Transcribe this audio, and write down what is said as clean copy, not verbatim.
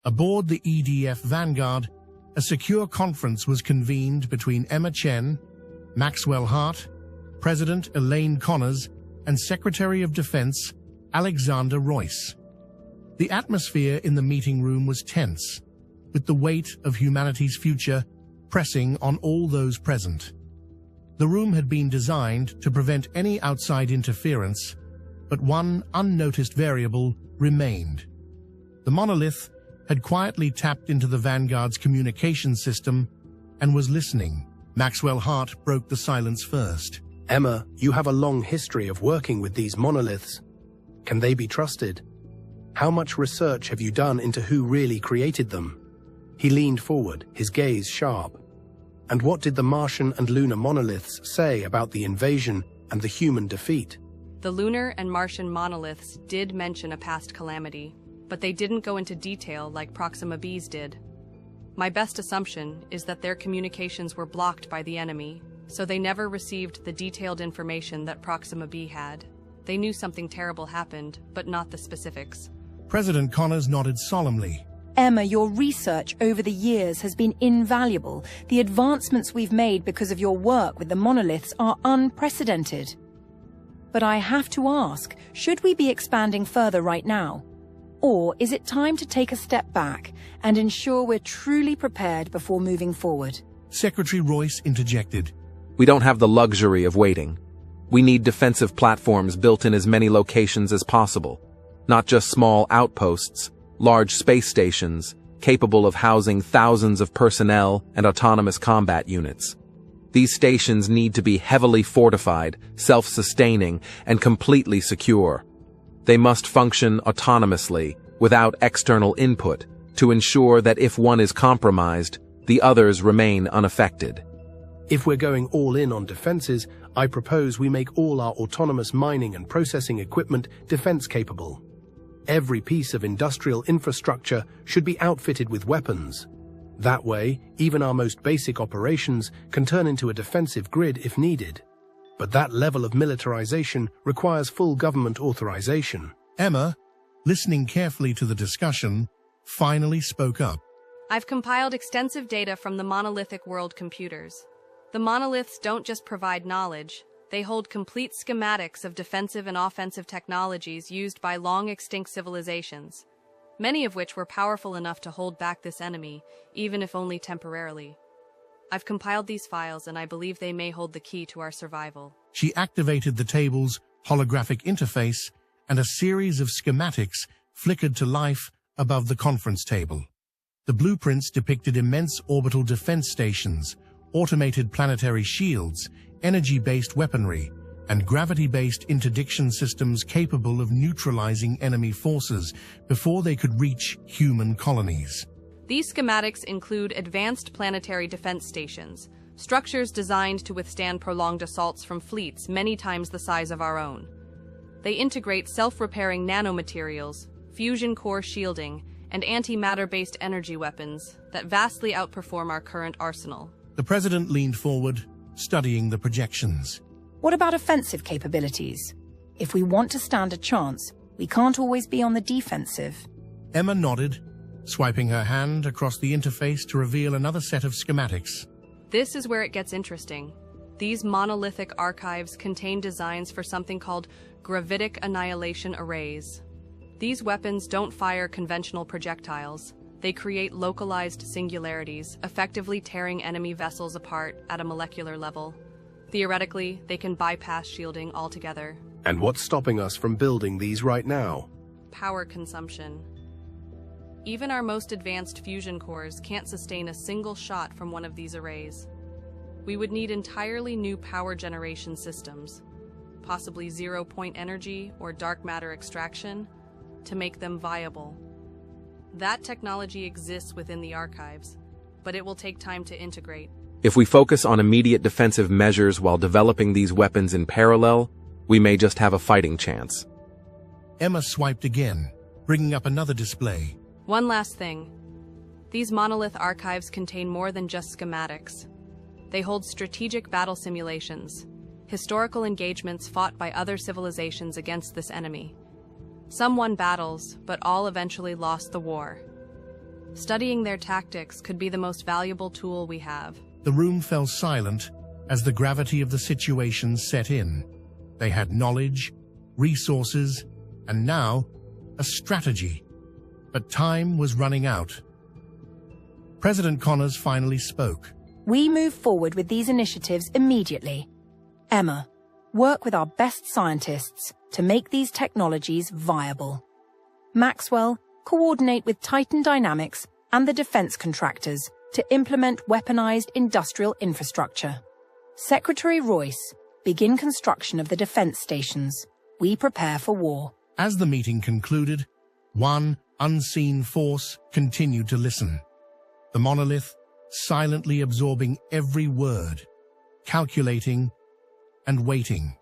Aboard the E.D.F. Vanguard, a secure conference was convened between Chen, Maxwell Hart, President Elaine Connors, and Secretary of Defense Alexander Royce. The atmosphere in the meeting room was tense, with the weight of humanity's future pressing on all those present. The room had been designed to prevent any outside interference, but one unnoticed variable remained. The Monolith had quietly tapped into the Vanguard's communication system and was listening. Maxwell Hart broke the silence first. Emma, you have a long history of working with these monoliths. Can they be trusted? How much research have you done into who really created them? He leaned forward, his gaze sharp. And what did the Martian and Lunar monoliths say about the invasion and the human defeat? The Lunar and Martian monoliths did mention a past calamity, but they didn't go into detail like Proxima B's did. My best assumption is that their communications were blocked by the enemy, so they never received the detailed information that Proxima B had. They knew something terrible happened, but not the specifics. President Connors nodded solemnly. Emma, your research over the years has been invaluable. The advancements we've made because of your work with the monoliths are unprecedented. But I have to ask, should we be expanding further right now? Or is it time to take a step back and ensure we're truly prepared before moving forward? Secretary Royce interjected. We don't have the luxury of waiting. We need defensive platforms built in as many locations as possible, not just small outposts, large space stations, capable of housing thousands of personnel and autonomous combat units. These stations need to be heavily fortified, self-sustaining, and completely secure. They must function autonomously, without external input, to ensure that if one is compromised, the others remain unaffected. If we're going all in on defenses, I propose we make all our autonomous mining and processing equipment defense-capable. Every piece of industrial infrastructure should be outfitted with weapons. That way, even our most basic operations can turn into a defensive grid if needed. But that level of militarization requires full government authorization. Emma, listening carefully to the discussion, finally spoke up. I've compiled extensive data from the monolithic world computers. The monoliths don't just provide knowledge, they hold complete schematics of defensive and offensive technologies used by long-extinct civilizations, many of which were powerful enough to hold back this enemy, even if only temporarily. I've compiled these files and I believe they may hold the key to our survival. She activated the table's holographic interface, and a series of schematics flickered to life above the conference table. The blueprints depicted immense orbital defense stations, automated planetary shields, energy-based weaponry, and gravity-based interdiction systems capable of neutralizing enemy forces before they could reach human colonies. These schematics include advanced planetary defense stations, structures designed to withstand prolonged assaults from fleets many times the size of our own. They integrate self-repairing nanomaterials, fusion core shielding, and antimatter-based energy weapons that vastly outperform our current arsenal. The president leaned forward, studying the projections. What about offensive capabilities? If we want to stand a chance, we can't always be on the defensive. Emma nodded, swiping her hand across the interface to reveal another set of schematics. This is where it gets interesting. These monolithic archives contain designs for something called Gravitic Annihilation Arrays. These weapons don't fire conventional projectiles. They create localized singularities, effectively tearing enemy vessels apart at a molecular level. Theoretically, they can bypass shielding altogether. And what's stopping us from building these right now? Power consumption. Even our most advanced fusion cores can't sustain a single shot from one of these arrays. We would need entirely new power generation systems, possibly zero-point energy or dark matter extraction, to make them viable. That technology exists within the archives, but it will take time to integrate. If we focus on immediate defensive measures while developing these weapons in parallel, we may just have a fighting chance. Emma swiped again, bringing up another display. One last thing. These monolith archives contain more than just schematics. They hold strategic battle simulations, historical engagements fought by other civilizations against this enemy. Some won battles, but all eventually lost the war. Studying their tactics could be the most valuable tool we have. The room fell silent as the gravity of the situation set in. They had knowledge, resources, and now a strategy. But time was running out. President Connors finally spoke. We move forward with these initiatives immediately. Emma, work with our best scientists to make these technologies viable. Maxwell, coordinate with Titan Dynamics and the defense contractors to implement weaponized industrial infrastructure. Secretary Royce, begin construction of the defense stations. We prepare for war. As the meeting concluded, one unseen force continued to listen. The monolith, silently absorbing every word, calculating and waiting.